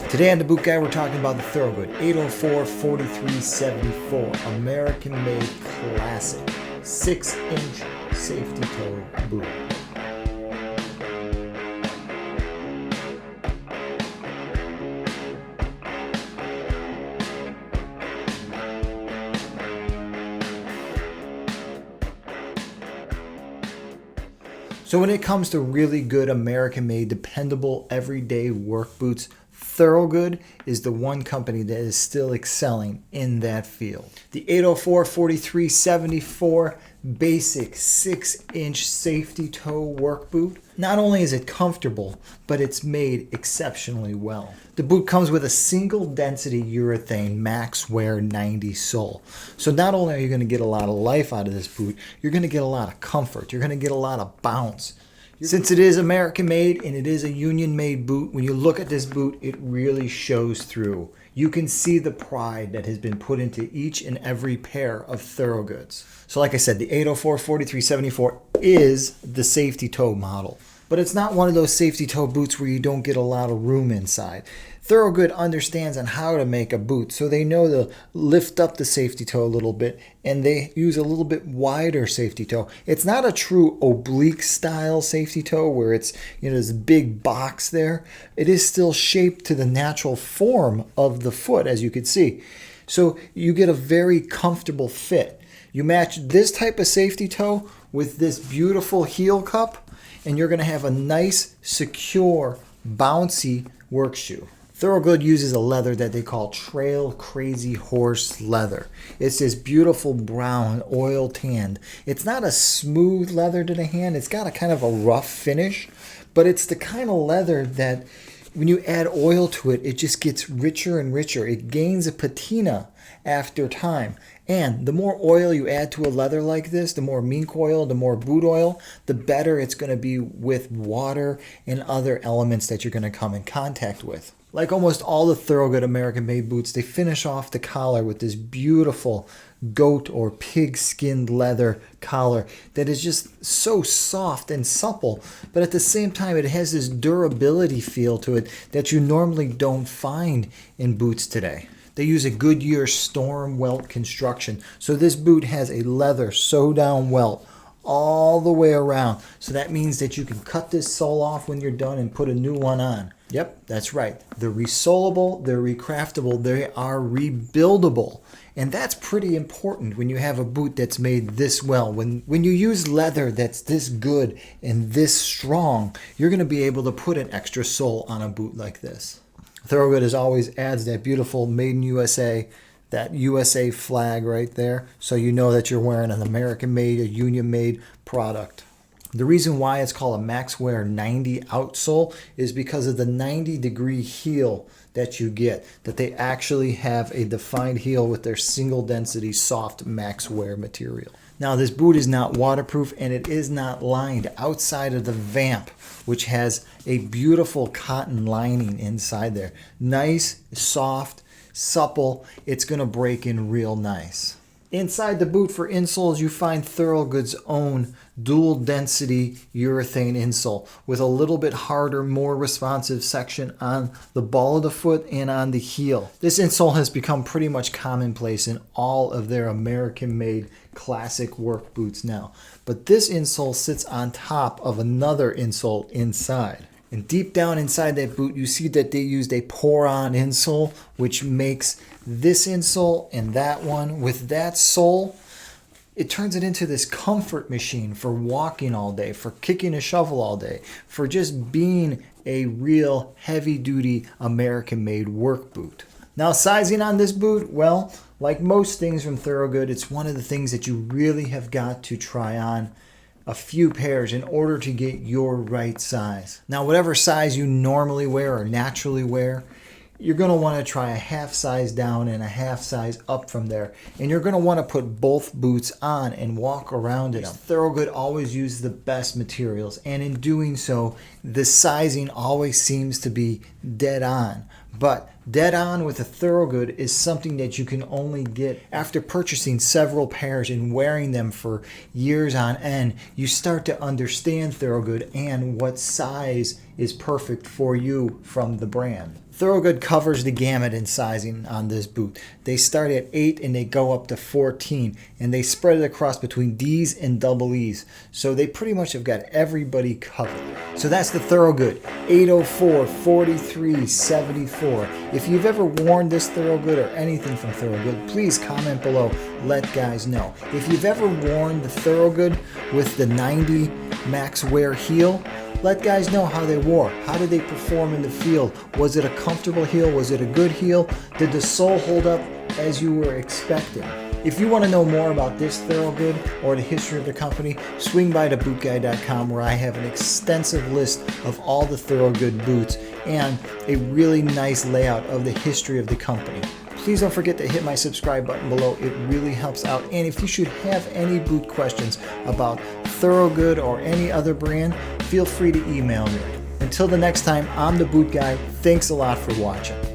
Today on The Boot Guy, we're talking about the Thorogood 804-4374 American-made classic 6-inch safety toe boot. So when it comes to really good American-made, dependable, everyday work boots, Thorogood is the one company that is still excelling in that field. The 804-4374 basic 6-inch safety toe work boot. Not only is it comfortable, but it's made exceptionally well. The boot comes with a single density urethane MAXwear 90 sole. So not only are you going to get a lot of life out of this boot, you're going to get a lot of comfort. You're going to get a lot of bounce. Since it is American made and it is a union made boot, when you look at this boot, it really shows through. You can see the pride that has been put into each and every pair of Thorogoods. So like I said, the 804-4374 is the safety toe model. But it's not one of those safety toe boots where you don't get a lot of room inside. Thorogood understands on how to make a boot, so they know to lift up the safety toe a little bit, and they use a little bit wider safety toe. It's not a true oblique style safety toe where it's, this big box there. It is still shaped to the natural form of the foot, as you can see. So you get a very comfortable fit. You match this type of safety toe with this beautiful heel cup, and you're going to have a nice, secure, bouncy work shoe. Thorogood uses a leather that they call Trail Crazy Horse leather. It's this beautiful brown, oil tanned. It's not a smooth leather to the hand. It's got a kind of a rough finish, but it's the kind of leather that when you add oil to it, it just gets richer and richer. It gains a patina after time. And the more oil you add to a leather like this, the more mink oil, the more boot oil, the better it's going to be with water and other elements that you're going to come in contact with. Like almost all the Thorogood American-made boots, they finish off the collar with this beautiful goat or pig-skinned leather collar that is just so soft and supple, but at the same time it has this durability feel to it that you normally don't find in boots today. They use a Goodyear storm welt construction, so this boot has a leather sew-down welt all the way around. So that means that you can cut this sole off when you're done and put a new one on. Yep, that's right. They're resolable, they're recraftable, they are rebuildable. And that's pretty important when you have a boot that's made this well. When you use leather that's this good and this strong, you're going to be able to put an extra sole on a boot like this. Thorogood as always adds that beautiful Made in USA, that USA flag right there, so you know that you're wearing an American-made, a union-made product. The reason why it's called a MAXwear 90 outsole is because of the 90-degree heel that you get, that they actually have a defined heel with their single density soft MAXwear material. Now this boot is not waterproof and it is not lined outside of the vamp, which has a beautiful cotton lining inside there. Nice, soft, supple. It's going to break in real nice. Inside the boot for insoles, you find Thorogood's own dual density urethane insole with a little bit harder, more responsive section on the ball of the foot and on the heel. This insole has become pretty much commonplace in all of their American-made classic work boots now. But this insole sits on top of another insole inside. And deep down inside that boot, you see that they used a Poron insole, which makes this insole and that one with that sole, it turns it into this comfort machine for walking all day, for kicking a shovel all day, for just being a real heavy-duty American-made work boot. Now, sizing on this boot, well, like most things from Thorogood, it's one of the things that you really have got to try on a few pairs in order to get your right size. Now, whatever size you normally wear or naturally wear, you're going to want to try a half size down and a half size up from there. And you're going to want to put both boots on and walk around in them. Thorogood always uses the best materials, and in doing so, the sizing always seems to be dead on. But dead on with a Thorogood is something that you can only get after purchasing several pairs and wearing them for years on end. You start to understand Thorogood and what size is perfect for you from the brand. Thorogood covers the gamut in sizing on this boot. They start at 8 and they go up to 14, and they spread it across between D's and double E's. So they pretty much have got everybody covered. So that's the Thorogood 804 43 74. If you've ever worn this Thorogood or anything from Thorogood, please comment below. Let guys know. If you've ever worn the Thorogood with the 90 MAXwear heel, let guys know how they wore. How did they perform in the field? Was it a comfortable heel? Was it a good heel? Did the sole hold up as you were expecting? If you want to know more about this Thorogood or the history of the company, swing by TheBootGuy.com, where I have an extensive list of all the Thorogood boots and a really nice layout of the history of the company. Please don't forget to hit my subscribe button below. It really helps out. And if you should have any boot questions about Thorogood or any other brand, feel free to email me. Until the next time, I'm the Boot Guy. Thanks a lot for watching.